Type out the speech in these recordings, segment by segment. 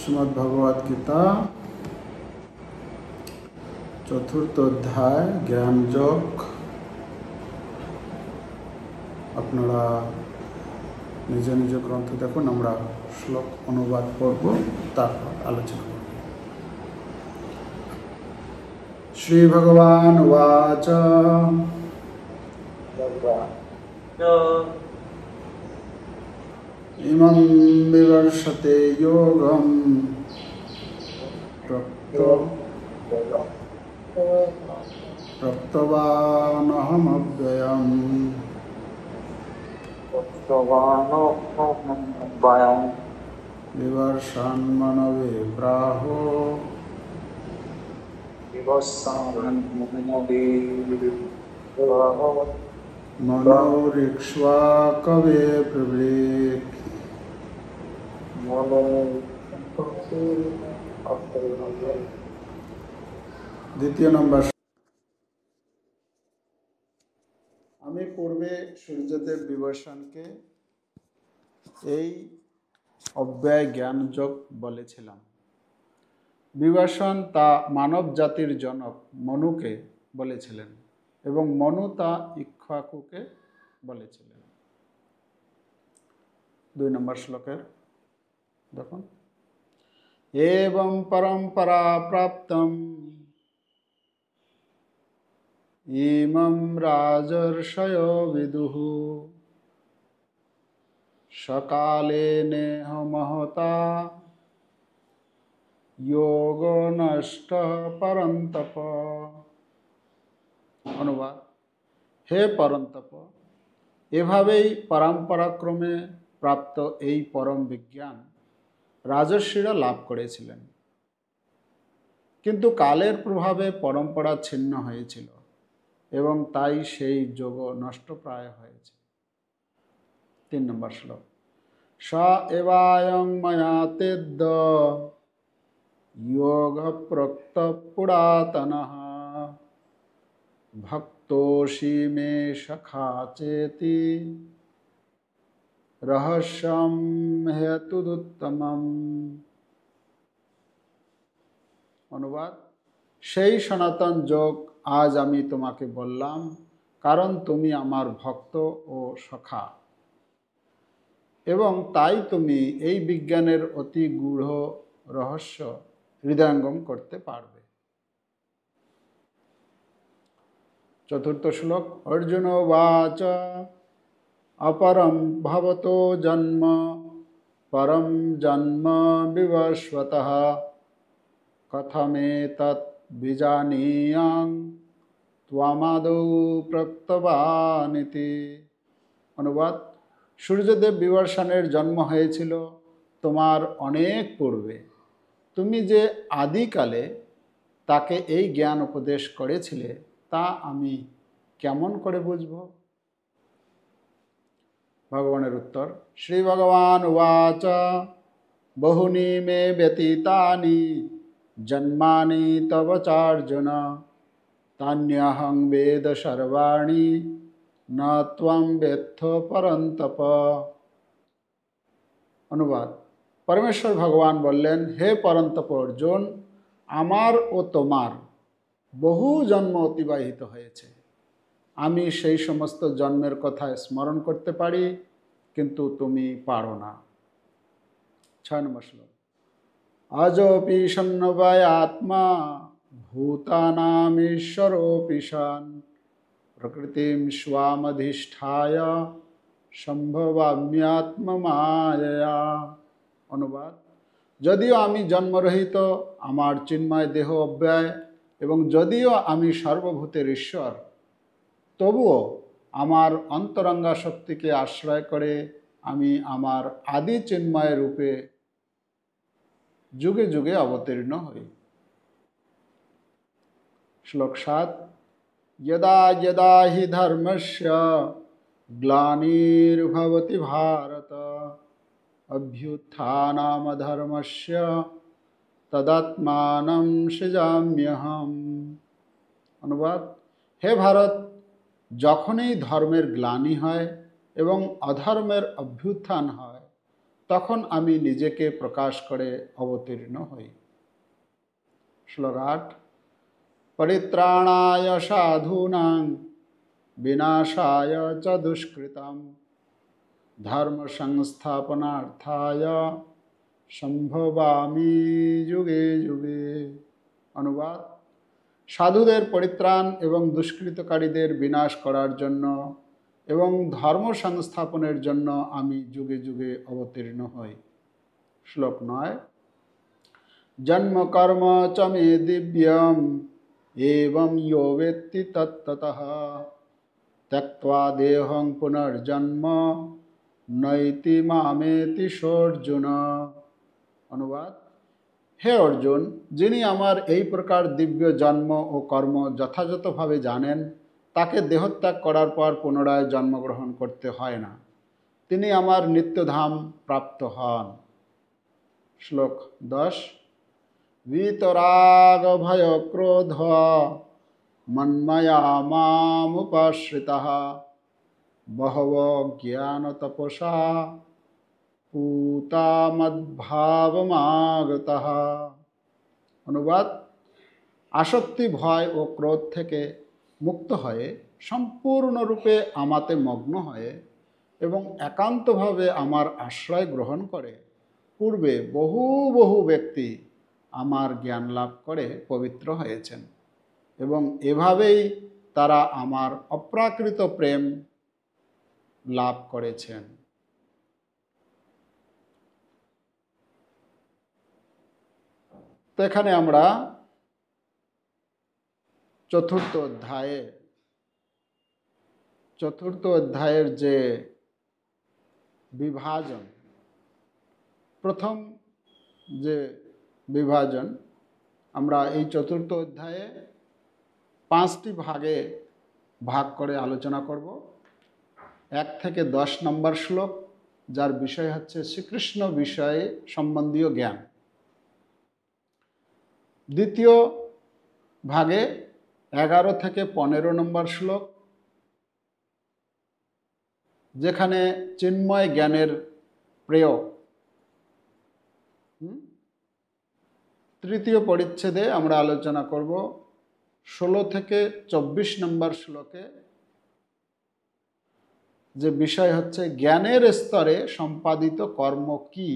শ্রীমদ্ ভগবদ গীতা চতুর্থ অধ্যায় জ্ঞান যোগ। আপনারা নিজ নিজ গ্রন্থ দেখুন, আমরা শ্লোক অনুবাদ করব, তারপর আলোচনা করব। শ্রী ভগবান উবাচ ইমং বিবর্ষতে যোগং প্রক্তবানহমব্যয়म् বিবর্ষান্মনবে প্রাহো মনোরিক্ষ্বা কবে প্রবৃত্ত। দ্বিতীয় নম্বর। আমি পূর্বে সূর্যদেব বিবর্ষণকে এই অব্যয় জ্ঞান যোগ বলেছিলাম। বিবর্ষণ তা মানব জাতির জনক মনুকে বলেছিলেন এবং মনু তা ইক্ষ্বাকুকে বলেছিলেন। 2 নম্বর শ্লোকের দেখুন, এবং পরম্পরা প্রাপ্তম ইমং রাজর্ষয়ো বিদুঃ সকালে নেহ মহতা যোগ নষ্ট পরন্তপ। অনুবাদ: হে পরন্তপ, এভাবেই পরম্পরাক্রমে প্রাপ্ত এই পরম বিজ্ঞান রাজর্ষিরা লাভ করেছিলেন, কিন্তু কালের প্রভাবে পরম্পরা ছিন্ন হয়েছিল এবং তাই সেই যোগ নষ্টপ্রায় হয়েছে। 3 নম্বর শ্লোক, স এবায়ং ময়া তেদ্য যোগ প্রক্ত পুরাতনঃ ভক্তোসি মে সখা চেতি রহস্যম হেতুদুত্তমম। অনুবাদ: সেই সনাতন যোগ আজ আমি তোমাকে বললাম, কারণ তুমি আমার ভক্ত ও সখা, এবং তাই তুমি এই বিজ্ঞানের অতি গূঢ় রহস্য হৃদয়ঙ্গম করতে পারবে। 4th শ্লোক, অর্জুন উবাচ অপরম ভবতো জন্ম পরম জন্ম বিবস্বতঃ কথমেতৎ বিজানীয়াং ত্বমাদৌ প্রক্তবানিতি। অনুবাদ: সূর্যদেব বিবর্ষণের জন্ম হয়েছিল তোমার অনেক পূর্বে। তুমি যে আদিকালে তাকে এই জ্ঞান উপদেশ করেছিলে তা আমি কেমন করে বুঝব? ভগবানের উত্তর, শ্রী ভগবান উবাচ বহুনি মে ব্যতীতানি জন্মানি তব চার্জুন তান্যহং বেদ সর্বাণি ন ত্বং বেত্থ পরন্তপ। অনুবাদ: পরমেশ্বর ভগবান বললেন, হে পরন্তপ অর্জুন, আমার ও তোমার বহু জন্ম অতিবাহিত হয়েছে। আমি সেই সমস্ত জন্মের কথা স্মরণ করতে পারি, কিন্তু তুমি পারো না। 6 নম্বর শ্লোক, আজোপি সন্নবায় আত্মা ভূতানামীশ্বরোপি সন প্রকৃতিম স্বামধিষ্ঠায় সম্ভবাম্যাত্মমায়য়া। অনুবাদ: যদিও আমি জন্মরহিত, আমার চিন্ময় দেহ অব্যয়, এবং যদিও আমি সর্বভূতের ঈশ্বর, তবুও আমার অন্তরঙ্গা শক্তিকে আশ্রয় করে আমি আমার আদি চিন্ময় রূপে যুগে যুগে অবতীর্ণ হই। শ্লোক 7, যদা যদা হি ধর্মস্য গ্লানির্ভবতি ভারত অভ্যুত্থানামধর্মস্য তদাত্মানং সৃজাম্যহম। অনুবাদ: হে ভারত, যখনই ধর্মের গ্লানি হয় এবং অধর্মের অভ্যুত্থান হয়, তখন আমি নিজেকে প্রকাশ করে অবতীর্ণ হই। শ্লোক ৮। পরিত্রাণায় সাধূনাং বিনাশায় চ দুষ্কৃতাম ধর্ম সংস্থাপনার্থায় সম্ভবামি যুগে যুগে। অনুবাদ: সাধুদের পরিত্রাণ এবং দুষ্কৃতকারীদের বিনাশ করার জন্য এবং ধর্ম সংস্থাপনের জন্য আমি যুগে যুগে অবতীর্ণ হই। শ্লোক ৯। জন্ম কর্ম চ মে দিব্যম এবং ইয়ো বেত্তি তত্ত্বতঃ ত্যক্ত্বা দেহং পুনর্জন্ম নৈতি মামেতি সোऽর্জুন। অনুবাদ: হে অর্জুন, যিনি আমার এই প্রকার দিব্য জন্ম ও কর্ম যথাযথভাবে জানেন, তাকে দেহত্যাগ করার পর পুনরায় জন্মগ্রহণ করতে হয় না। তিনি আমার নিত্যধাম প্রাপ্ত হন। শ্লোক ১০। वीतराग भय क्रोध मन्मया मामुपाश्रिताः बहवो ज्ञान तपसा पूता मद्भावमागताः। অনুবাদ: আসক্তি, ভয় ও ক্রোধ থেকে মুক্ত হয়ে সম্পূর্ণরূপে আমাতে মগ্ন হয়ে এবং একান্তভাবে আমার আশ্রয় গ্রহণ করে পূর্বে বহু বহু ব্যক্তি আমার জ্ঞান লাভ করে পবিত্র হয়েছেন এবং এভাবেই তারা আমার অপ্রাকৃত প্রেম লাভ করেছেন। তো এখানে আমরা চতুর্থ অধ্যায়ের যে বিভাজন, প্রথম যে বিভাজন, আমরা এই চতুর্থ অধ্যায়ে 5টি ভাগে ভাগ করে আলোচনা করব। 1 থেকে 10 নম্বর শ্লোক, যার বিষয় হচ্ছে শ্রীকৃষ্ণ বিষয়ে সম্বন্ধীয় জ্ঞান। দ্বিতীয় ভাগে 11 থেকে 15 নম্বর শ্লোক, যেখানে চিন্ময় জ্ঞানের প্রয়োগ। তৃতীয় পরিচ্ছেদে আমরা আলোচনা করব 16 থেকে 24 নম্বর শ্লোকে, যে বিষয় হচ্ছে জ্ঞানের স্তরে সম্পাদিত কর্ম কি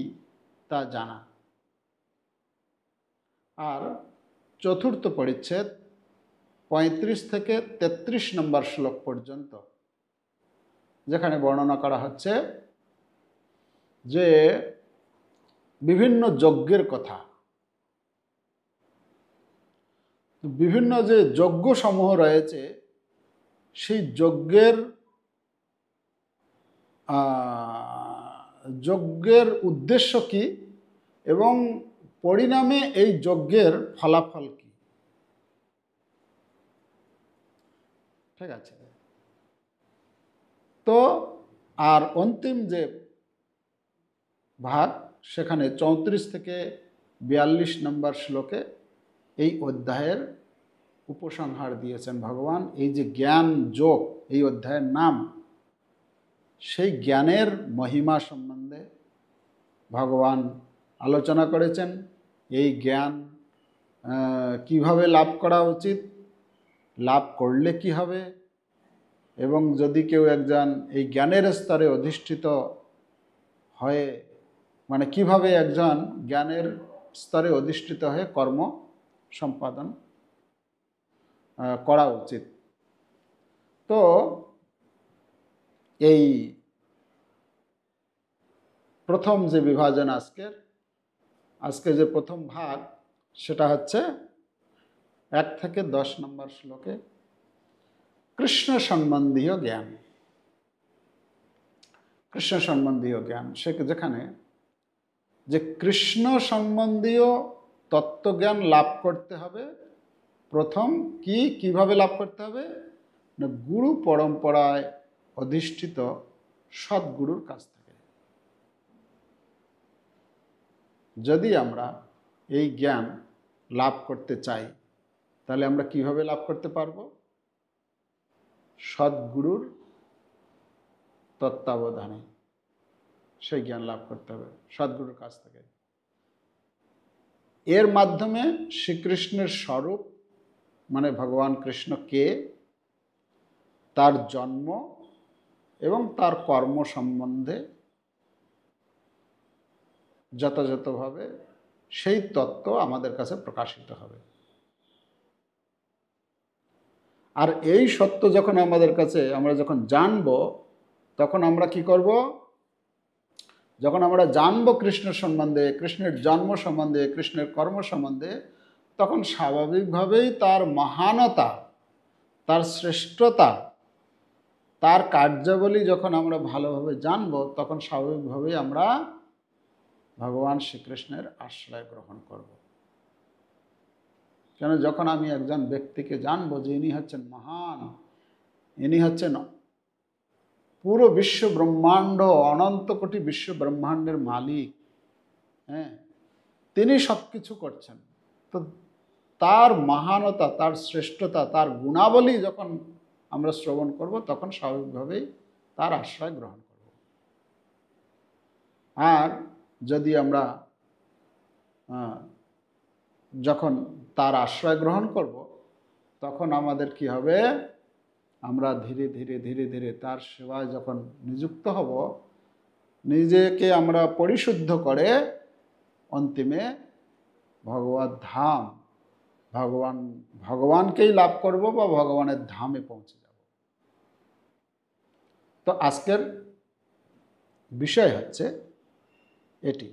তা জানা। আর চতুর্থ পরিচ্ছেদ 35 থেকে 33 নম্বর শ্লোক পর্যন্ত, যেখানে বর্ণনা করা হচ্ছে যে বিভিন্ন যজ্ঞের কথা। বিভিন্ন যে যজ্ঞ সমূহ রয়েছে, সেই যজ্ঞের উদ্দেশ্য কি এবং পরিণামে এই যজ্ঞের ফলাফল কি। ঠিক আছে। তো আর অন্তিম যে ভাগ, সেখানে 34 থেকে 42 নম্বর শ্লোকে এই অধ্যায়ের উপসংহার দিয়েছেন ভগবান। এই যে জ্ঞান যোগ, এই অধ্যায়ের নাম, সেই জ্ঞানের মহিমা সম্বন্ধে ভগবান আলোচনা করেছেন। এই জ্ঞান কিভাবে লাভ করা উচিত, লাভ করলে কি হবে, এবং যদি কেউ একজন এই জ্ঞানের স্তরে অধিষ্ঠিত হয়ে, মানে কিভাবে একজন জ্ঞানের স্তরে অধিষ্ঠিত হয়ে কর্ম সম্পাদন করা উচিত। তো এই প্রথম যে বিভাজন আজকে যে প্রথম ভাগ, সেটা হচ্ছে 1 থেকে 10 নম্বর শ্লোকে কৃষ্ণ সম্বন্ধীয় জ্ঞান। কৃষ্ণ সম্বন্ধীয় জ্ঞান, যেখানে যে কৃষ্ণ সম্বন্ধীয় তত্ত্বজ্ঞান লাভ করতে হবে, প্রথম কিভাবে লাভ করতে হবে না, গুরু পরম্পরায় অধিষ্ঠিত সদ্গুরুর কাছ থেকে। যদি আমরা এই জ্ঞান লাভ করতে চাই, তাহলে আমরা কিভাবে লাভ করতে পারবো? সদ্গুরুর তত্ত্বাবধানে, সেই জ্ঞান লাভ করতে হবে সদ্গুরুর কাছ থেকে। এর মাধ্যমে শ্রীকৃষ্ণের স্বরূপ মানে ভগবান কৃষ্ণ কে, তার জন্ম এবং তার কর্ম সম্বন্ধে যথাযথভাবে সেই তত্ত্ব আমাদের কাছে প্রকাশিত হবে। আর এই সত্য যখন আমাদের কাছে আমরা যখন জানব, তখন আমরা কি করব? যখন আমরা জানব কৃষ্ণ সম্বন্ধে, কৃষ্ণের জন্ম সম্বন্ধে, কৃষ্ণের কর্ম সম্বন্ধে, তখন স্বাভাবিকভাবেই তার মহানতা, তার শ্রেষ্ঠতা, তার কার্যাবলী যখন আমরা ভালোভাবে জানব, তখন স্বাভাবিকভাবেই আমরা ভগবান শ্রীকৃষ্ণের আশ্রয় গ্রহণ করব। কেন, যখন আমি একজন ব্যক্তিকে জানবো যে ইনি হচ্ছেন মহান, ইনি হচ্ছেন পুরো বিশ্ব ব্রহ্মাণ্ড, অনন্ত কোটি বিশ্ব ব্রহ্মাণ্ডের মালিক, হ্যাঁ, তিনি সব কিছু করছেন, তো তার মহানতা, তার শ্রেষ্ঠতা, তার গুণাবলী যখন আমরা শ্রবণ করব, তখন স্বাভাবিকভাবেই তার আশ্রয় গ্রহণ করব। আর যদি আমরা যখন তার আশ্রয় গ্রহণ করব, তখন আমাদের কি হবে? আমরা ধীরে ধীরে ধীরে ধীরে তার সেবায় যখন নিযুক্ত হব, নিজেকে আমরা পরিশুদ্ধ করে অন্তিমে ভগবত ধাম, ভগবানকেই লাভ করব বা ভগবানের ধামে পৌঁছে যাব। তো আজকের বিষয় হচ্ছে এটি,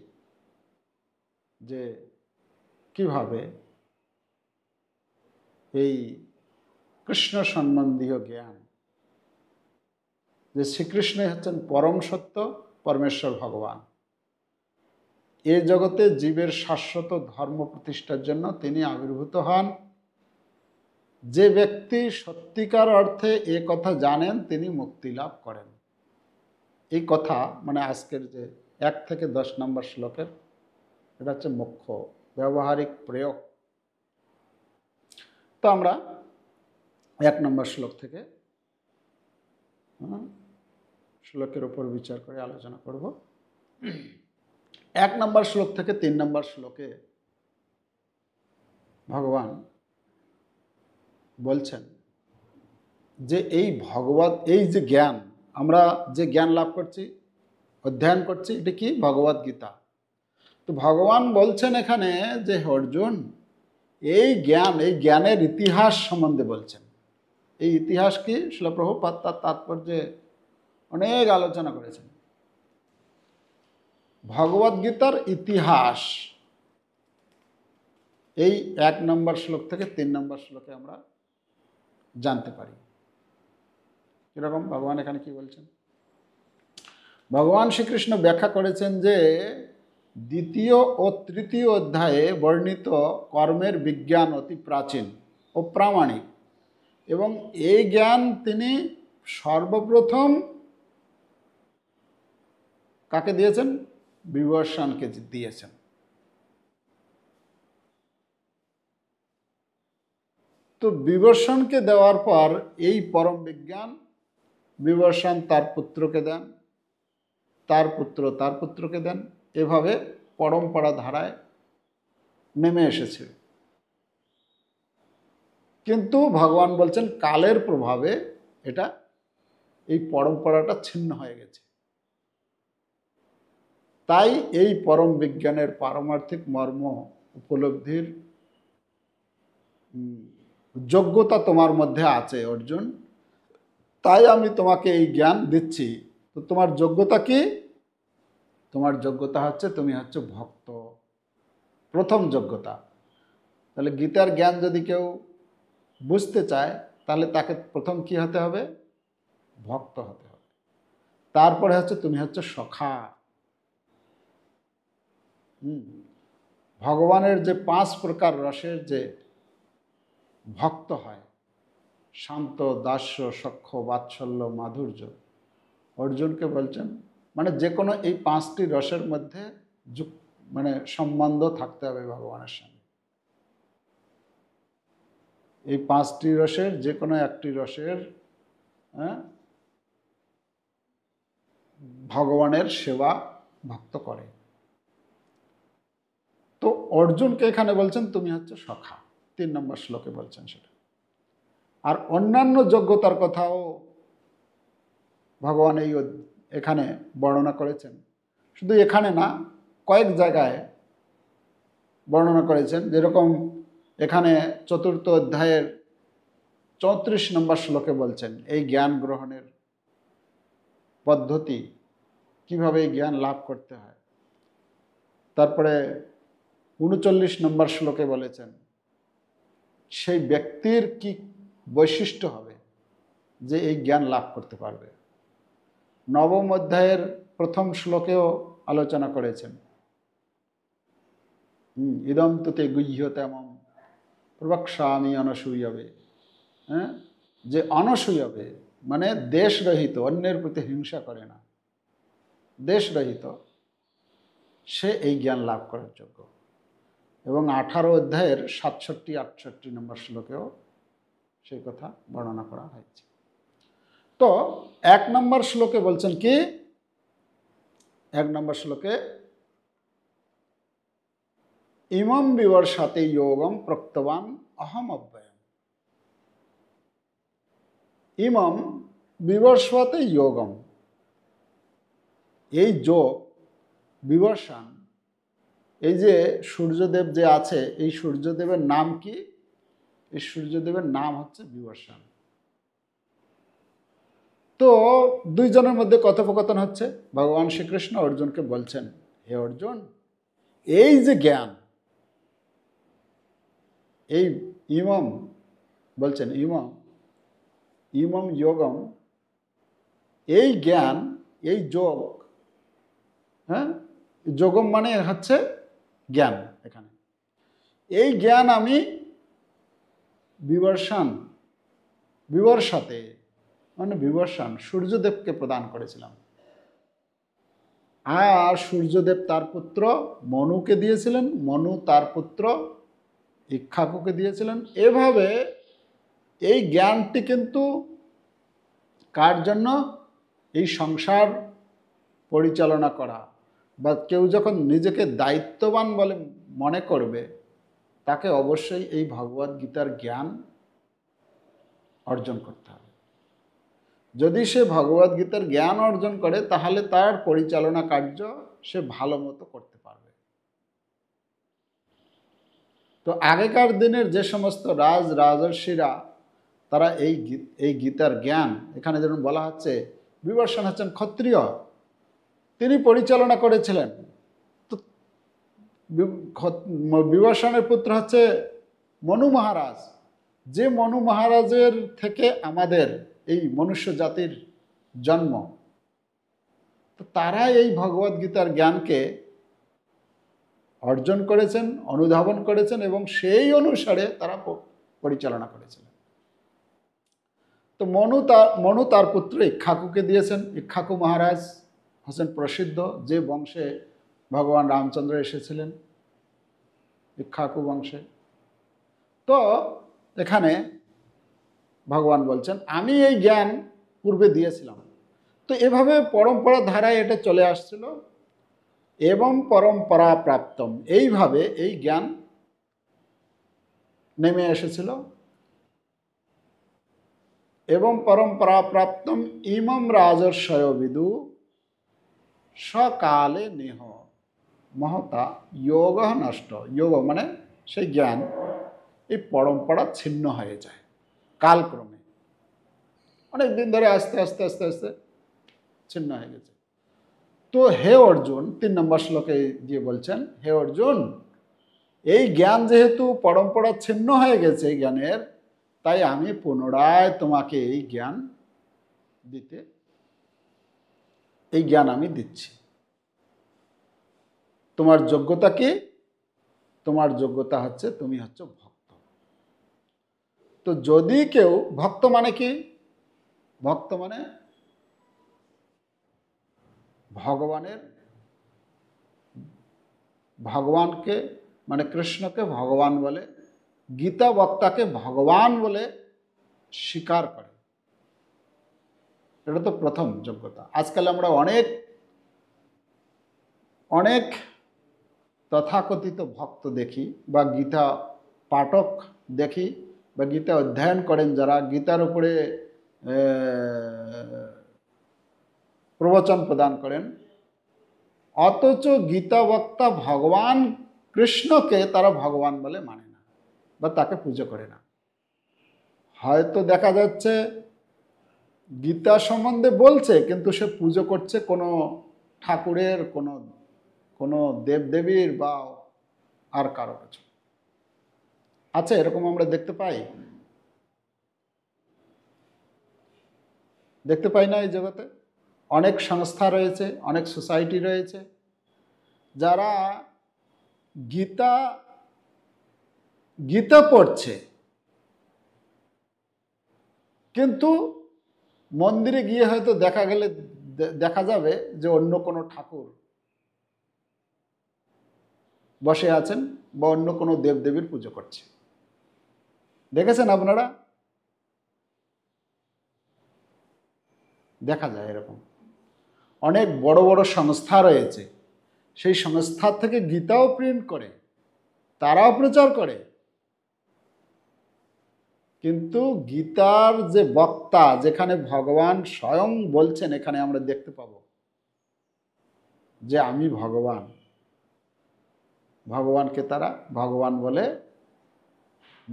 যে কিভাবে এই কৃষ্ণ সম্বন্ধীয় জ্ঞান, যে শ্রীকৃষ্ণই হচ্ছেন পরম সত্য, পরমেশ্বর ভগবান, এ জগতে জীবের শাশ্বত ধর্ম প্রতিষ্ঠার জন্য তিনি আবির্ভূত হন। যে ব্যক্তি সত্যিকার অর্থে এ কথা জানেন, তিনি মুক্তি লাভ করেন। এই কথা মানে আজকের যে 1 থেকে 10 নম্বর শ্লোকের, এটা হচ্ছে মুখ্য ব্যবহারিক প্রয়োগ। তো আমরা 1 নম্বর শ্লোক থেকে শ্লোকের উপর বিচার করে আলোচনা করব। 1 নম্বর শ্লোক থেকে 3 নম্বর শ্লোকে ভগবান বলছেন যে এই এই যে জ্ঞান, আমরা যে জ্ঞান লাভ করছি, অধ্যয়ন করছি, এটা কি? ভগবদ গীতা। তো ভগবান বলছেন এখানে যে অর্জুন, এই জ্ঞানের ইতিহাস সম্বন্ধে বলছেন। এই ইতিহাস কি? শিল প্রভুপাদ তার তাৎপর্যে অনেক আলোচনা করেছেন। ভগবদ গীতার ইতিহাস এই 1 নম্বর শ্লোক থেকে 3 নম্বর শ্লোকে আমরা জানতে পারি। কিরকম ভগবান এখানে কি বলছেন? ভগবান শ্রীকৃষ্ণ ব্যাখ্যা করেছেন যে 2য় ও 3য় অধ্যায়ে বর্ণিত কর্মের বিজ্ঞান অতি প্রাচীন ও প্রামাণিক, এবং এই জ্ঞান তিনি সর্বপ্রথম কাকে দিয়েছেন? বিবর্ষণকে দিয়েছেন। তো বিবর্ষণকে দেওয়ার পর এই পরম বিজ্ঞান বিবর্ষণ তার পুত্রকে দেন, তার পুত্র তার পুত্রকে দেন, এভাবে পরম্পরা ধারায় নেমে এসেছে। কিন্তু ভগবান বলছেন কালের প্রভাবে এটা, এই পরম্পরাটা ছিন্ন হয়ে গেছে। তাই এই পরম বিজ্ঞানের পারমার্থিক মর্ম উপলব্ধির যোগ্যতা তোমার মধ্যে আছে অর্জুন, তাই আমি তোমাকে এই জ্ঞান দিচ্ছি। তো তোমার যোগ্যতা কি? তোমার যোগ্যতা হচ্ছে তুমি হচ্ছে ভক্ত, প্রথম যোগ্যতা। তাহলে গীতার জ্ঞান যদি কেউ বুঝতে চায়, তাহলে তাকে প্রথম কি হতে হবে? ভক্ত হতে হবে। তারপরে হচ্ছে তুমি হচ্ছে সখা। ভগবানের যে 5 প্রকার রসের যে ভক্ত হয়, শান্ত, দাস্য, সখ্য, বাৎসল্য, মাধুর্য, অর্জুনকে বলছেন মানে যে কোনো এই 5টি রসের মধ্যে মানে সম্বন্ধ থাকতে হবে ভগবানের সঙ্গে। এই 5টি রসের যে কোনো একটি রসের ভগবানের সেবা ভক্ত করে। তো অর্জুনকে এখানে বলছেন তুমি হচ্ছে সখা, 3 নম্বর শ্লোকে বলছেন সেটা। আর অন্যান্য যোগ্যতার কথাও ভগবান এখানে বর্ণনা করেছেন। শুধু এখানে না, কয়েক জায়গায় বর্ণনা করেছেন। যেরকম এখানে 4th অধ্যায়ের 34 নম্বর শ্লোকে বলছেন এই জ্ঞান গ্রহণের পদ্ধতি, কিভাবে এই জ্ঞান লাভ করতে হয়। তারপরে 39 নম্বর শ্লোকে বলেছেন সেই ব্যক্তির কি বৈশিষ্ট্য হবে যে এই জ্ঞান লাভ করতে পারবে। 9ম অধ্যায়ের 1ম শ্লোকেও আলোচনা করেছেন ইদম তুতে গুহ্যতমম প্রবক্ষ্যামি অনসূয়বে। হ্যাঁ, যে অনসূয়বে মানে দেশরহিত, অন্যের প্রতি হিংসা করে না, দেশরহিত, সে এই জ্ঞান লাভ করার যোগ্য। এবং 18 অধ্যায়ের 67-68 নম্বর শ্লোকেও সেই কথা বর্ণনা করা হয়েছে। তো 1 নম্বর শ্লোকে বলছেন কি, 1 নম্বর শ্লোকে ইমম বিবর্ষাতে যোগম প্রক্তবান অহম অব্যয়ম। ইমম বিবর্ষাতে যোগম, এই যোগ বিবর্ষণ, এই যে সূর্যদেব যে আছে, এই সূর্যদেবের নাম কি? এই সূর্যদেবের নাম হচ্ছে বিবর্ষণ। তো দুইজনের মধ্যে কথোপকথন হচ্ছে। ভগবান শ্রীকৃষ্ণ অর্জুনকে বলছেন, হে অর্জুন, এই যে জ্ঞান, এই ইমম বলছেন, ইমম ইমম যোগম, এই জ্ঞান, এই যোগ, হ্যাঁ, যোগম মানে হচ্ছে জ্ঞান। এখানে এই জ্ঞান আমি বিবর্ষাতে মানে বিবর্ষণ সূর্যদেবকে প্রদান করেছিলাম। আর সূর্যদেব তার পুত্র মনুকে দিয়েছিলেন, মনু তার পুত্র ইক্ষ্বাকুকে দিয়েছিলেন। এভাবে এই জ্ঞানটি কিন্তু কার জন্য? এই সংসার পরিচালনা করা, বা কেউ যখন নিজেকে দায়িত্ববান বলে মনে করবে, তাকে অবশ্যই এই ভগবদ গীতার জ্ঞান অর্জন করতে হবে। যদি সে ভগবদ গীতার জ্ঞান অর্জন করে, তাহলে তার পরিচালনা কার্য সে ভালো মতো করতে পারবে। তো আগেকার দিনের যে সমস্ত রাজর্ষিরা, তারা এই গীতার জ্ঞান, এখানে যেমন বলা হচ্ছে বিবর্ষণ হচ্ছেন ক্ষত্রিয়, তিনি পরিচালনা করেছিলেন। তো বিবর্ষণের পুত্র হচ্ছে মনু মহারাজ, যে মনু মহারাজের থেকে আমাদের এই মনুষ্য জাতির জন্ম। তো তারা এই ভগবদ গীতার জ্ঞানকে অর্জন করেছেন, অনুধাবন করেছেন, এবং সেই অনুসারে তারা পরিচালনা করেছিলেন। তো মনু তার পুত্র ইক্ষ্বাকুকে দিয়েছেন। ইক্ষ্বাকু মহারাজ হচ্ছেন প্রসিদ্ধ, যে বংশে ভগবান রামচন্দ্র এসেছিলেন, ইক্ষ্বাকু বংশে। তো এখানে ভগবান বলছেন আমি এই জ্ঞান পূর্বে দিয়েছিলাম। তো এভাবে পরম্পরা ধারায় এটা চলে আসছিল, এবং পরম্পরা প্রাপ্তম, এইভাবে এই জ্ঞান নেমে এসেছিল। এবং পরম্পরা প্রাপ্তম ইমম রাজর্ষয় বিদু সকালে নেহ মহতা যোগ নষ্ট। যোগ মানে সেই জ্ঞান, এই পরম্পরা ছিন্ন হয়ে যায় কালক্রমে, অনেক দিন ধরে আস্তে আস্তে আস্তে আস্তে ছিন্ন হয়ে গেছে। তো হে অর্জুন, 3 নম্বর শ্লোকে দিয়ে বলছেন, হে অর্জুন, এই জ্ঞান যেহেতু পরম্পরা ছিন্ন হয়ে গেছে এই জ্ঞানের, তাই আমি পুনরায় তোমাকে এই জ্ঞান আমি দিচ্ছি। তোমার যোগ্যতা কি? তোমার যোগ্যতা হচ্ছে তুমি হচ্ছে ভক্ত। তো যদি কেউ ভক্ত মানে কি? ভক্ত মানে ভগবানকে মানে কৃষ্ণকে ভগবান বলে, গীতা বক্তাকে ভগবান বলে স্বীকার করে। এটা তো প্রথম যোগ্যতা। আজকাল আমরা অনেক অনেক তথাকথিত ভক্ত দেখি বা গীতা পাঠক দেখি বা গীতা অধ্যয়ন করেন যারা, গীতার উপরে প্রবচন প্রদান করেন, অথচ গীতা বক্তা ভগবান কৃষ্ণকে তারা ভগবান বলে মানে না বা তাকে পুজো করে না। হয়তো দেখা যাচ্ছে গীতা সম্বন্ধে বলছে, কিন্তু সে পুজো করছে কোনো ঠাকুরের, কোনো দেবদেবীর বা আর কারো কিছু। আচ্ছা, এরকম আমরা দেখতে পাই না এই জগতে? অনেক সংস্থা রয়েছে, অনেক সোসাইটি রয়েছে যারা গীতা পড়ছে, কিন্তু মন্দিরে গিয়ে হয়তো দেখা যাবে যে অন্য কোনো ঠাকুর বসে আছেন বা অন্য কোনো দেবদেবীর পুজো করছে। দেখেছেন আপনারা? দেখা যায় এরকম। অনেক বড় বড় সংস্থা রয়েছে, সেই সংস্থা থেকে গীতাও প্রিন্ট করে, তারাও প্রচার করে, কিন্তু গীতার যে বক্তা, যেখানে ভগবান স্বয়ং বলছেন, এখানে আমরা দেখতে পাবো যে আমি ভগবান, ভগবানকে তারা ভগবান বলে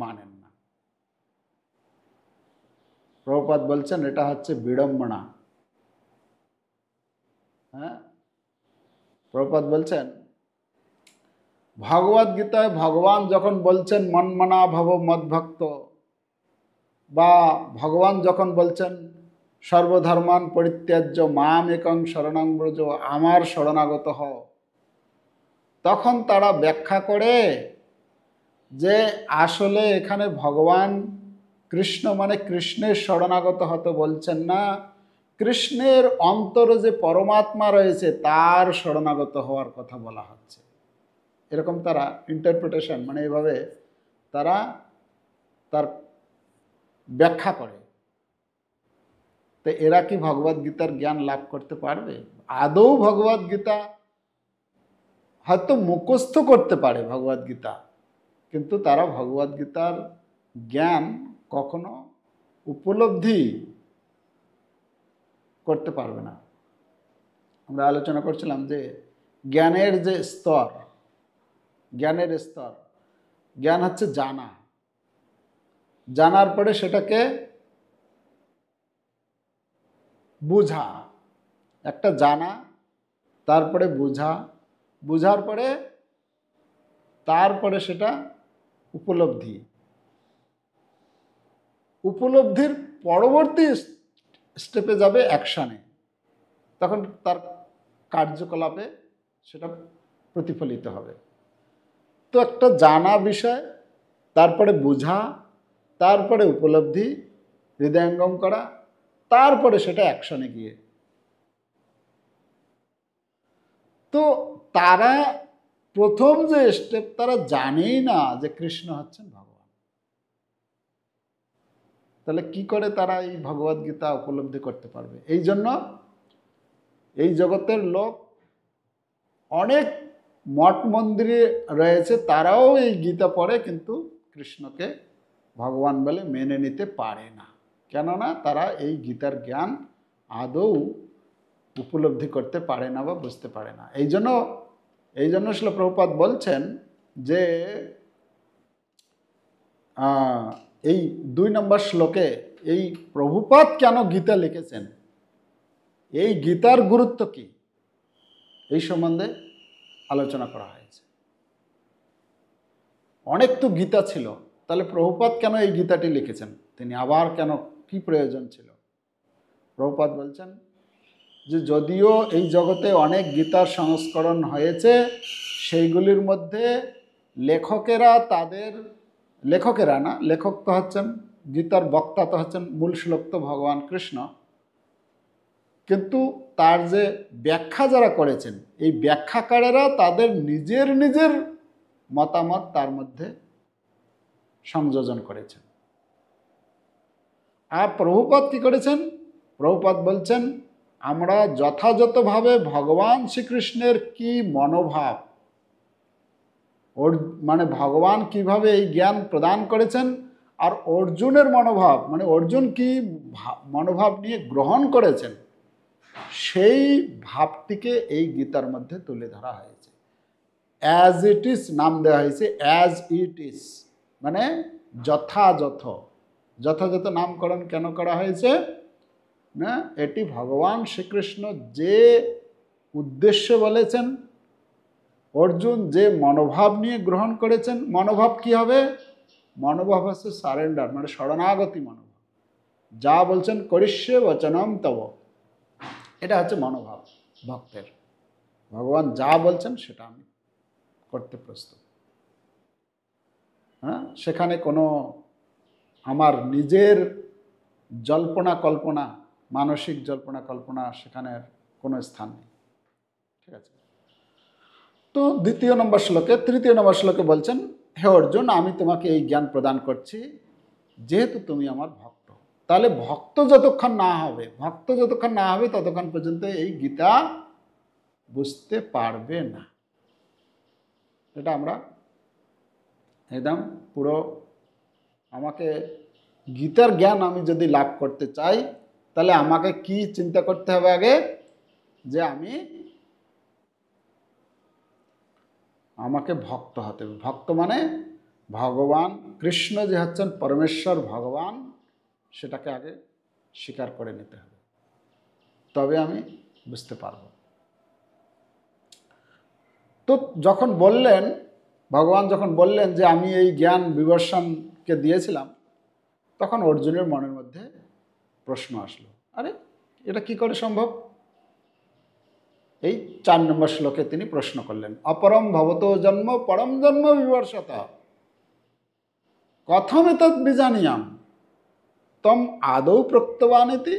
মানেন না। প্রভুপাদ বলছেন এটা হচ্ছে বিড়ম্বনা। হ্যাঁ, প্রভুপাদ বলছেন ভগবদ গীতায় ভগবান যখন বলছেন মন্মনা ভব মদ্ভক্ত, বা ভগবান যখন বলছেন সর্বধর্মান পরিত্যাজ্য মাম একং শরণং ব্রজ, আমার শরণাগত হও, তখন তারা ব্যাখ্যা করে যে আসলে এখানে ভগবান কৃষ্ণ মানে কৃষ্ণের শরণাগত হতে বলছেন না, কৃষ্ণের অন্তরে যে পরমাত্মা রয়েছে তার শরণাগত হওয়ার কথা বলা হচ্ছে। এরকম তারা ইন্টারপ্রিটেশন, মানে এভাবে তারা তার ব্যাখ্যা করে। তো এরা কি ভগবদ্গীতার জ্ঞান লাভ করতে পারবে? আদৌ ভগবদ্গীতা হয়তো মুখস্থ করতে পারে ভগবদ্গীতা, কিন্তু তারা ভগবদ্গীতার জ্ঞান কখনো উপলব্ধি করতে পারবে না। আমরা আলোচনা করছিলাম যে জ্ঞানের যে স্তর, জ্ঞান হচ্ছে জানা, জানার পরে সেটাকে বুঝা, একটা জানা, তারপরে বুঝা, বুঝার পরে তারপরে সেটা উপলব্ধি, উপলব্ধির পরবর্তী স্টেপে যাবে অ্যাকশানে, তখন তার কার্যকলাপে সেটা প্রতিফলিত হবে। তো একটা জানা বিষয়, তারপরে বুঝা, তারপরে উপলব্ধি, হৃদয়ঙ্গম করা, তারপরে সেটা অ্যাকশনে গিয়ে। তো তারা প্রথম যে স্টেপ, তারা জানেই না যে কৃষ্ণ হচ্ছেন ভগবান। তাহলে কি করে তারা এই ভগবদ্গীতা উপলব্ধি করতে পারবে? এই জন্য এই জগতের লোক অনেক মঠ মন্দিরে রয়েছে, তারাও এই গীতা পড়ে, কিন্তু কৃষ্ণকে ভগবান বলে মেনে নিতে পারে না। কেননা তারা এই গীতার জ্ঞান আদৌ উপলব্ধি করতে পারে না বা বুঝতে পারে না। এই জন্য শ্রীল প্রভুপাদ বলছেন যে এই 2 নম্বর শ্লোকে এই প্রভুপাদ কেন গীতা লিখেছেন, এই গীতার গুরুত্ব কি, এই সম্বন্ধে আলোচনা করা হয়েছে। অনেক তো গীতা ছিল, তাহলে প্রভুপাদ কেন এই গীতাটি লিখেছেন, তিনি আবার কেন, কি প্রয়োজন ছিল? প্রভুপাদ বলছেন যে যদিও এই জগতে অনেক গীতার সংস্করণ হয়েছে, সেইগুলির মধ্যে লেখক তো হচ্ছেন, গীতার বক্তা তো হচ্ছেন মূল শ্লোক তো ভগবান কৃষ্ণ, কিন্তু তার যে ব্যাখ্যা যারা করেছেন, এই ব্যাখ্যাকারেরা তাদের নিজের মতামত তার মধ্যে সংযোজন করেছেন। আর প্রভুপাদ কি করেছেন? প্রভুপাদ বলছেন আমরা যথাযথভাবে ভগবান শ্রীকৃষ্ণের কি মনোভাব, ওর মানে ভগবান কিভাবে এই জ্ঞান প্রদান করেছেন, আর অর্জুনের মনোভাব মানে অর্জুন কি মনোভাব নিয়ে গ্রহণ করেছেন, সেই ভাবটিকে এই গীতার মধ্যে তুলে ধরা হয়েছে। অ্যাজ ইট ইজ নাম দেওয়া হয়েছে, অ্যাজ ইট ইজ মানে যথাযথ। যথাযথ নামকরণ কেন করা হয়েছে না, এটি ভগবান শ্রীকৃষ্ণ যে উদ্দেশ্যে বলেছেন, অর্জুন যে মনোভাব নিয়ে গ্রহণ করেছেন। মনোভাব কি হবে? মনোভাব হচ্ছে সারেন্ডার, মানে শরণাগতি মনোভাব। যা বলছেন করিষ্যে বচনম তব, এটা হচ্ছে মনোভাব ভক্তের। ভগবান যা বলছেন সেটা আমি করতে প্রস্তুত। হ্যাঁ, সেখানে কোনো আমার নিজের জল্পনা কল্পনা, মানসিক জল্পনা কল্পনা সেখানে কোনো স্থান নেই। ঠিক আছে। তো তৃতীয় নম্বর শ্লোকে বলছেন, হে অর্জুন, আমি তোমাকে এই জ্ঞান প্রদান করছি যেহেতু তুমি আমার ভক্ত। তাহলে ভক্ত যতক্ষণ না হবে ততক্ষণ পর্যন্ত এই গীতা বুঝতে পারবে না। এটা আমরা একদম পুরো, আমাকে গীতার জ্ঞান আমি যদি লাভ করতে চাই তাহলে আমাকে কি চিন্তা করতে হবে আগে, যে আমাকে ভক্ত হতে হবে। ভক্ত মানে ভগবান কৃষ্ণ যে হচ্ছেন পরমেশ্বর ভগবান, সেটাকে আগে স্বীকার করে নিতে হবে, তবে আমি বুঝতে পারব। তো ভগবান যখন বললেন যে আমি এই জ্ঞান বিবর্ষণকে দিয়েছিলাম, তখন অর্জুনের মনের মধ্যে প্রশ্ন আসলো, আরে এটা কি করে সম্ভব? এই 4 নম্বর শ্লোকে তিনি প্রশ্ন করলেন, অপরম ভবতো জন্ম পরম জন্ম বিবর্ষত কথমেতদ বিজানিয়াম তম আদৌ প্রক্তবানিতি।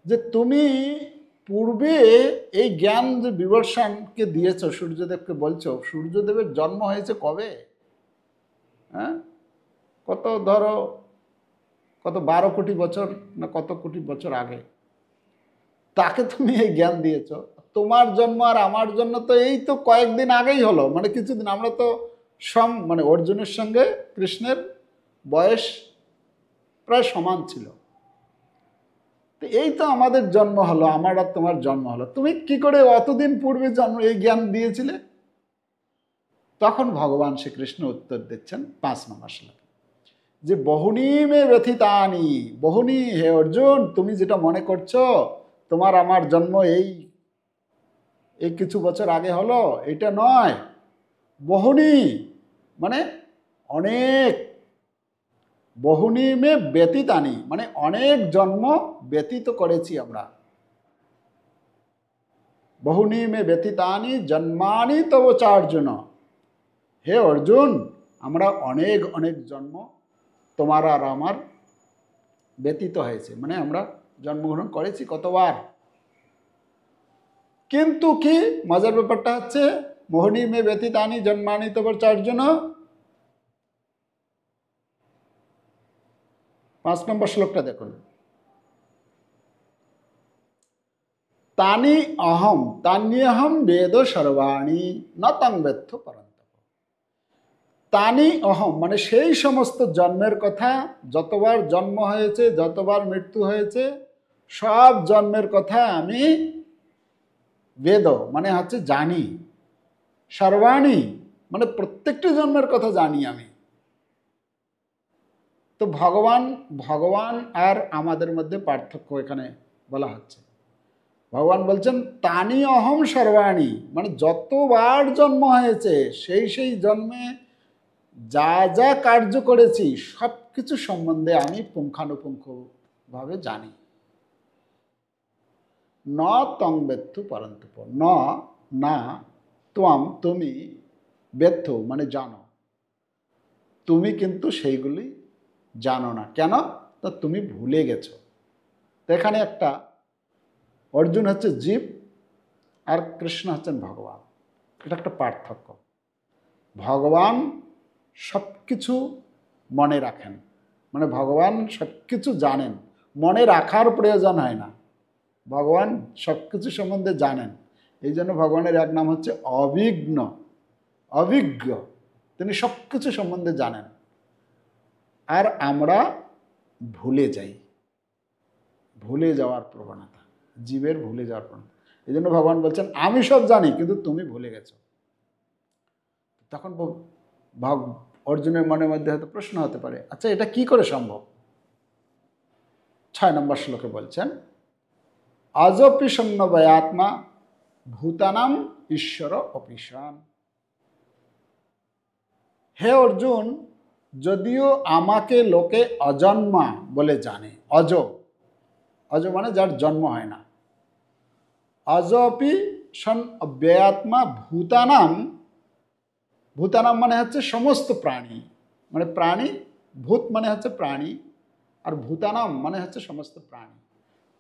যে তুমি পূর্বে এই জ্ঞান যে বিবর্ষণকে দিয়েছ, সূর্যদেবকে বলছো, সূর্যদেবের জন্ম হয়েছে কবে? হ্যাঁ, কত 12 কোটি বছর না কত কোটি বছর আগে তাকে তুমি এই জ্ঞান দিয়েছ। তোমার জন্ম আর আমার জন্য তো এই তো কয়েকদিন আগেই হলো, মানে কিছুদিন। আমরা তো মানে অর্জুনের সঙ্গে কৃষ্ণের বয়স প্রায় সমান ছিল। তো এই তো আমাদের জন্ম হলো, আমার আর তোমার জন্ম হলো, তুমি কি করে অতদিন পূর্বে এই জ্ঞান দিয়েছিলে? তখন ভগবান শ্রীকৃষ্ণ উত্তর দিচ্ছেন 5 নম্বর শ্লোকে, যে বহুনি মে ব্যথিতানি, বহুনি, হে অর্জুন, তুমি যেটা মনে করছো তোমার আমার জন্ম এই কিছু বছর আগে হলো, এটা নয়। বহুনি মানে অনেক, বহুনি মে ব্যতীতানি মানে অনেক জন্ম ব্যতীত করেছি আমরা। বহুনি মে ব্যতীতানি জন্মানি তব চার্জুন, হে অর্জুন, আমরা অনেক অনেক জন্ম তোমার আর আমার ব্যতীত হয়েছে, মানে আমরা জন্মগ্রহণ করেছি কতবার। কিন্তু কি মজার ব্যাপারটা হচ্ছে, মোহনী মে ব্যতীতানি জন্মানি তব চার্জুন, 5 নম্বর শ্লোকটা দেখুন, তানি অহম তান্যহম বেদ সর্বাণি ন তং বেত্থ পরন্তপ। তানি অহম মানে সেই সমস্ত জন্মের কথা, যতবার জন্ম হয়েছে, যতবার মৃত্যু হয়েছে, সব জন্মের কথা আমি বেদ মানে হচ্ছে জানি, সর্বাণী মানে প্রত্যেকটি জন্মের কথা জানি আমি। তো ভগবান আর আমাদের মধ্যে পার্থক্য এখানে বলা হচ্ছে। ভগবান বলছেন তানি অহম সর্বাণী, মানে যতবার জন্ম হয়েছে সেই জন্মে যা যা কার্য করেছি সব কিছু সম্বন্ধে আমি পুঙ্খানুপুঙ্খভাবে জানি। ন তং বেত্থু পরন্তপ, না ত্বম তুমি, বেত্থ মানে জানো, তুমি কিন্তু সেইগুলি জানো না। কেন? তা তুমি ভুলে গেছো। তো এখানে একটা, অর্জুন হচ্ছে জীব আর কৃষ্ণ হচ্ছেন ভগবান, এটা একটা পার্থক্য। ভগবান সব কিছু মনে রাখেন, মানে ভগবান সব কিছু জানেন, মনে রাখার প্রয়োজন হয় না। ভগবান সব কিছু সম্বন্ধে জানেন, এই জন্য ভগবানের এক নাম হচ্ছে অবিঘ্ন, অভিজ্ঞ। তিনি সব কিছু সম্বন্ধে জানেন, আর আমরা ভুলে যাই, ভুলে যাওয়ার প্রবণতা, জীবের ভুলে যাওয়ার প্রবণতা। এই জন্য ভগবান বলছেন আমি সব জানি কিন্তু তুমি ভুলে গেছো। তখন অর্জুনের মনের মধ্যে হয়তো প্রশ্ন হতে পারে, আচ্ছা এটা কি করে সম্ভব? 6 নম্বর শ্লোকে বলছেন অজপি সন্নবয়াত্মা ভূতানাম ঈশ্বর অপিশান। হে অর্জুন, যদিও আমাকে লোকে অজন্মা বলে জানে, অজ, অজ মানে যার জন্ম হয় না, অজপি সন অব্যয়াত্মা ভূতানাম, ভূতানাম মানে হচ্ছে সমস্ত প্রাণী, মানে প্রাণী, ভূত মানে হচ্ছে প্রাণী, আর ভূতানাম মানে হচ্ছে সমস্ত প্রাণী।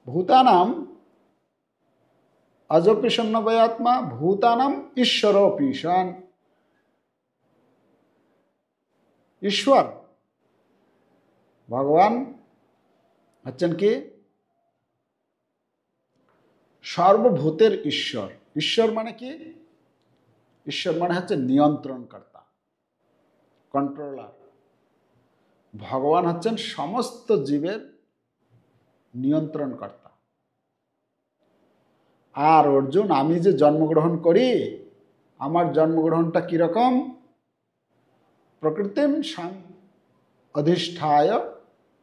ভূতানাম অজপি সন্নবয়াত্মা ভূতানাম ঈশ্বর অপিশান। ঈশ্বর ভগবান হচ্ছেন কি? সর্বভূতের ঈশ্বর। ঈশ্বর মানে কি? ঈশ্বর মানে হচ্ছে নিয়ন্ত্রণকর্তা, কন্ট্রোলার। ভগবান হচ্ছেন সমস্ত জীবের নিয়ন্ত্রণকর্তা। আর অর্জুন, আমি যে জন্মগ্রহণ করি, আমার জন্মগ্রহণটা কিরকম? প্রকৃতিম অধিষ্ঠায়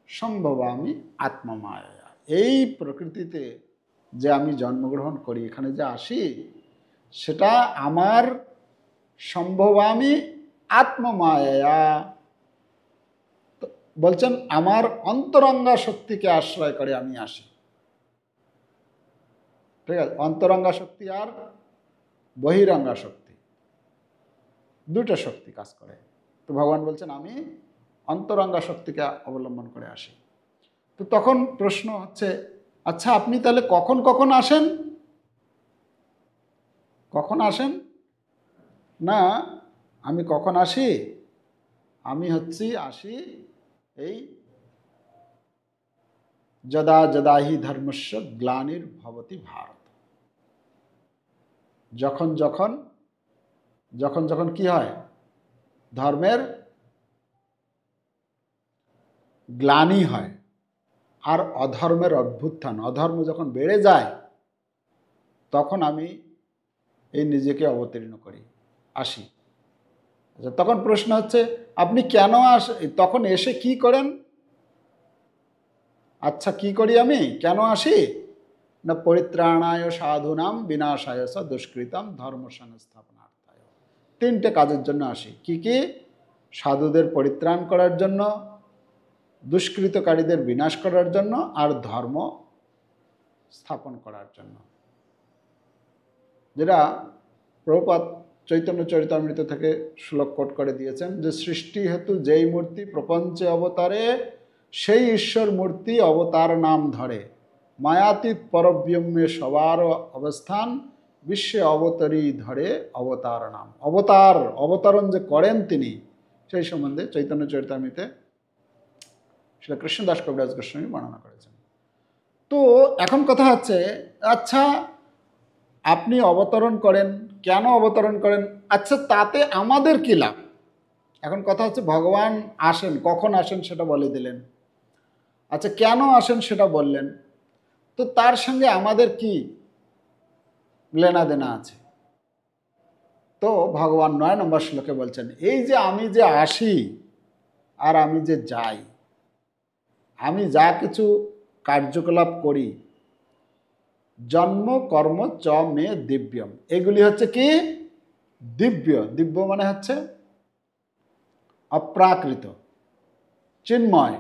সম্ভবামি আত্মমায়া। এই প্রকৃতিতে যে আমি জন্মগ্রহণ করি, এখানে যে আসি, সেটা আমার সম্ভবামি আত্মমায়া, বলছেন আমার অন্তরঙ্গা শক্তিকে আশ্রয় করে আমি আসি। ঠিক আছে, অন্তরঙ্গা শক্তি আর বহিরঙ্গা শক্তি, দুটো শক্তি কাজ করে। তো ভগবান বলছেন আমি অন্তরঙ্গা শক্তিকে অবলম্বন করে আসি। তো তখন প্রশ্ন হচ্ছে, আচ্ছা আপনি তাহলে কখন কখন আসেন? কখন আসেন? না, আমি কখন আসি? আমি আসি এই যদা যদা হি ধর্মস্য গ্লানির ভবতি ভারত। যখন যখন যখন যখন কি হয়? ধর্মের গ্লানি হয় আর অধর্মের অভ্যুত্থান, অধর্ম যখন বেড়ে যায়, তখন আমি এই নিজেকে অবতীর্ণ করি, আসি। আচ্ছা, তখন প্রশ্ন হচ্ছে আপনি কেন তখন এসে কি করেন? আচ্ছা কি করি আমি, কেন আসি? না পরিত্রাণায় সাধুনাম বিনাশায় স দুষ্কৃতম ধর্ম সংস্থাপনার্থায়। 3টে কাজের জন্য আসি। কি কি? সাধুদের পরিত্রাণ করার জন্য, দুষ্কৃতকারীদের বিনাশ করার জন্য, আর ধর্ম স্থাপন করার জন্য। যেটা প্রভুপাদ চৈতন্য চরিতামৃত থেকে শ্লোক কোট করে দিয়েছেন যে সৃষ্টি হেতু যেই মূর্তি প্রপঞ্চে অবতারে, সেই ঈশ্বর মূর্তি অবতার নাম ধরে। মায়াতীত পরব্রহ্মে সবার অবস্থান, বিশ্বে অবতারী ধরে অবতার নাম। অবতারণ যে করেন তিনি, সেই সম্বন্ধে চৈতন্য চরিতামৃতে সেটা কৃষ্ণদাস কবিরাজ গোস্বামী বর্ণনা করেছেন। তো এখন কথা হচ্ছে, আচ্ছা আপনি অবতরণ করেন, কেন অবতরণ করেন? আচ্ছা তাতে আমাদের কি লাভ? এখন কথা হচ্ছে ভগবান আসেন, কখন আসেন সেটা বলে দিলেন, আচ্ছা কেন আসেন সেটা বললেন, তো তার সঙ্গে আমাদের কি লেনা দেনা আছে? তো ভগবান 9 নম্বর শ্লোকে বলছেন, এই যে আমি যে আসি আর আমি যে যাই, আমি যা কিছু কার্যকলাপ করি, জন্ম কর্ম চ মে দিব্যম, এগুলি হচ্ছে কি? দিব্য। দিব্য মানে হচ্ছে অপ্রাকৃত, চিন্ময়।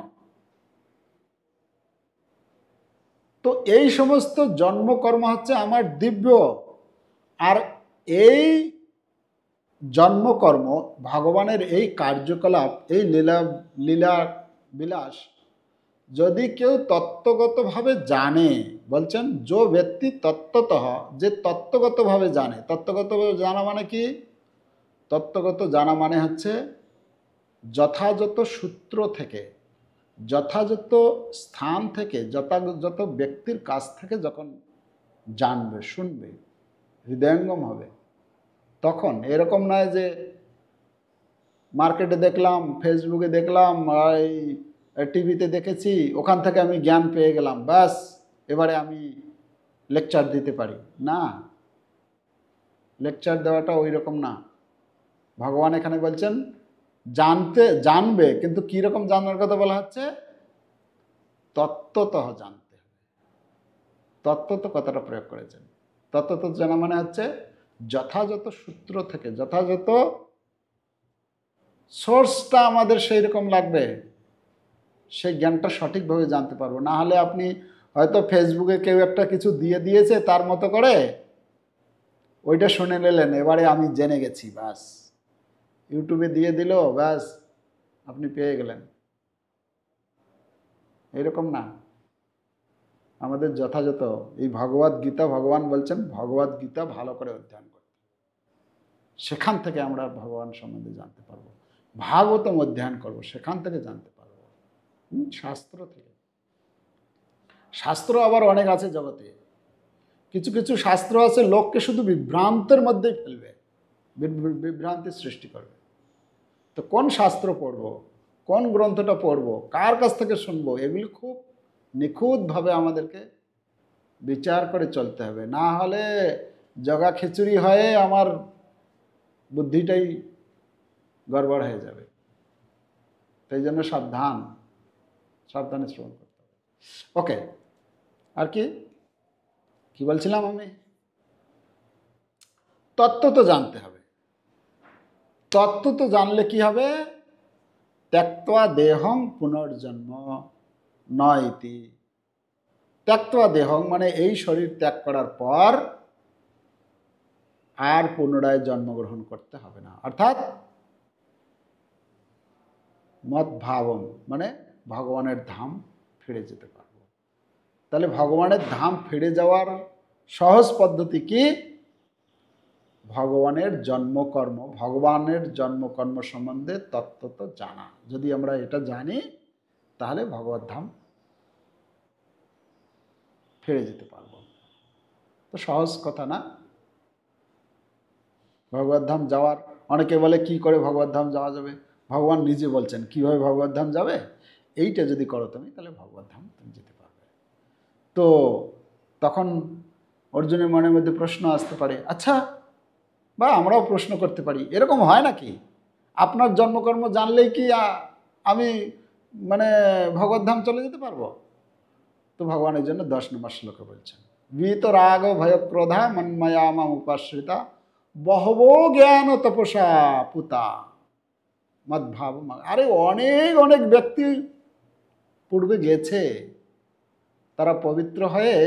তো এই সমস্ত জন্মকর্ম হচ্ছে আমার দিব্য। আর এই জন্মকর্ম, ভগবানের এই কার্যকলাপ, এই লীলা বিলাস যদি কেউ তত্ত্বগতভাবে জানে, বলছেন যো ব্যক্তি তত্ত্বতঃ, যে তত্ত্বগতভাবে জানে। তত্ত্বগতভাবে জানা মানে কি? তত্ত্বগত জানা মানে হচ্ছে যথাযথ সূত্র থেকে, যথাযথ স্থান থেকে, যথাযথ ব্যক্তির কাছ থেকে যখন জানবে, শুনবে, হৃদয়ঙ্গম হবে। তখন এরকম নয় যে মার্কেটে দেখলাম, ফেসবুকে দেখলাম, এই টিভিতে দেখেছি, ওখান থেকে আমি জ্ঞান পেয়ে গেলাম, ব্যাস এবারে আমি লেকচার দিতে পারি। না, লেকচার দেওয়াটা ওই রকম না। ভগবান এখানে বলছেন জানবে, কিন্তু কীরকম জানার কথা বলা হচ্ছে? তত্ত্বতঃ জানতে হবে। তত্ত্বত কথাটা প্রয়োগ করেছেন। তত্ত্বত জানা মানে হচ্ছে যথাযথ সূত্র থেকে, যথাযথ সোর্সটা আমাদের সেই রকম লাগবে, সেই জ্ঞানটা সঠিকভাবে জানতে পারবো। না হলে আপনি হয়তো ফেসবুকে কেউ একটা কিছু দিয়ে দিয়েছে তার মতো করে, ওইটা শুনে নিলেন, এবারে আমি জেনে গেছি, ব্যাস। ইউটিউবে দিয়ে দিল, ব্যাস আপনি পেয়ে গেলেন। এরকম না। আমাদের যথাযথ এই ভগবদ গীতা, ভগবান বলছেন ভগবদ গীতা ভালো করে অধ্যয়ন করতে, সেখান থেকে আমরা ভগবান সম্বন্ধে জানতে পারবো। ভাগবতম অধ্যয়ন করব, সেখান থেকে জানতে পারবো। শাস্ত্র থেকে। শাস্ত্র আবার অনেক আছে জগতে। কিছু কিছু শাস্ত্র আছে লোককে শুধু বিভ্রান্তের মধ্যেই ফেলবে, বিভ্রান্তির সৃষ্টি করবে। তো কোন শাস্ত্র পড়ব, কোন গ্রন্থটা পড়ব, কার কাছ থেকে শুনবো, এগুলি খুব নিখুঁতভাবে আমাদেরকে বিচার করে চলতে হবে। না হলে জগা খিচুড়ি হয়ে আমার বুদ্ধিটাই গড়বড় হয়ে যাবে। তাই জন্য সাবধানে শ্রবণ করতে হবে। ওকে, আর কি বলছিলাম আমি? তত্ত্ব তো জানতে হবে। তত্ত্ব তো জানলে কি হবে? ত্যক্ত্বা দেহং পুনর্জন্ম নয়তি। ত্যক্ত্বা দেহং মানে এই শরীর ত্যাগ করার পর আর পুনরায় জন্মগ্রহণ করতে হবে না। অর্থাৎ মদ্ভাবম মানে ভগবানের ধাম ফিরে যেতে পারব। তাহলে ভগবানের ধাম ফিরে যাওয়ার সহজ পদ্ধতি কি? ভগবানের জন্মকর্ম সম্বন্ধে তত্ত্ব জানা। যদি আমরা এটা জানি, তাহলে ভগবত ধাম ফিরে যেতে পারব। তো সহজ কথা না? ভগবত ধাম যাওয়ার, অনেকে বলে কি করে ভগবত ধাম যাওয়া যাবে? ভগবান নিজে বলছেন কিভাবে ভগবত ধাম যাবে। এইটা যদি করো তুমি, তাহলে ভগবত ধাম তুমি যেতে পারবে। তো তখন অর্জুনের মনের মধ্যে প্রশ্ন আসতে পারে, আচ্ছা, বা আমরাও প্রশ্ন করতে পারি, এরকম হয় নাকি আপনার জন্মকর্ম জানলেই কি আমি মানে ভগবত ধাম চলে যেতে পারবো? তো ভগবানের জন্য 10 নম্বর শ্লোকে বলছেন, ভীত রাগ ভয় ক্রোধা মন্ময়ামাম উপাশ্রিতা বহবো জ্ঞান তপসা পুতা মদ্ভাব। আরে অনেক অনেক ব্যক্তি পূর্বে গেছে, তারা পবিত্র হয়ে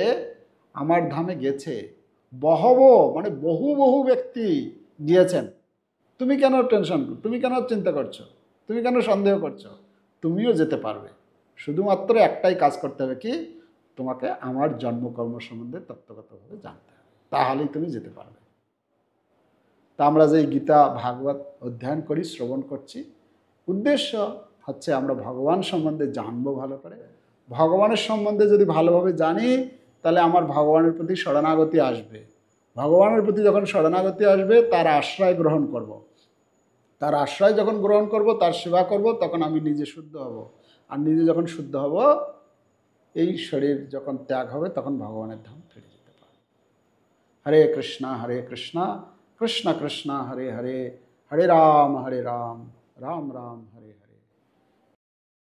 আমার ধামে গেছে। বহব মানে বহু বহু ব্যক্তি গিয়েছেন। তুমি কেন তুমি কেন চিন্তা করছো, তুমি কেন সন্দেহ করছো? তুমিও যেতে পারবে। শুধুমাত্র একটাই কাজ করতে হবে, কি? তোমাকে আমার জন্মকর্ম সম্বন্ধে তত্ত্বগতভাবে জানতে হবে, তাহলেই তুমি যেতে পারবে। তা আমরা যে গীতা ভাগবত অধ্যয়ন করি, শ্রবণ করছি, উদ্দেশ্য হচ্ছে আমরা ভগবান সম্বন্ধে জানবো ভালো করে। ভগবানের সম্বন্ধে যদি ভালোভাবে জানি, তাহলে আমার ভগবানের প্রতি শরণাগতি আসবে। ভগবানের প্রতি যখন শরণাগতি আসবে, তার আশ্রয় গ্রহণ করব। তার আশ্রয় যখন গ্রহণ করব, তার সেবা করব, তখন আমি নিজে শুদ্ধ হব। আর নিজে যখন শুদ্ধ হব, এই শরীর যখন ত্যাগ হবে, তখন ভগবানের ধাম ফিরে যেতে পারব। হরে কৃষ্ণ কৃষ্ণ কৃষ্ণ হরে হরে, হরে রাম রাম রাম হরে হরে।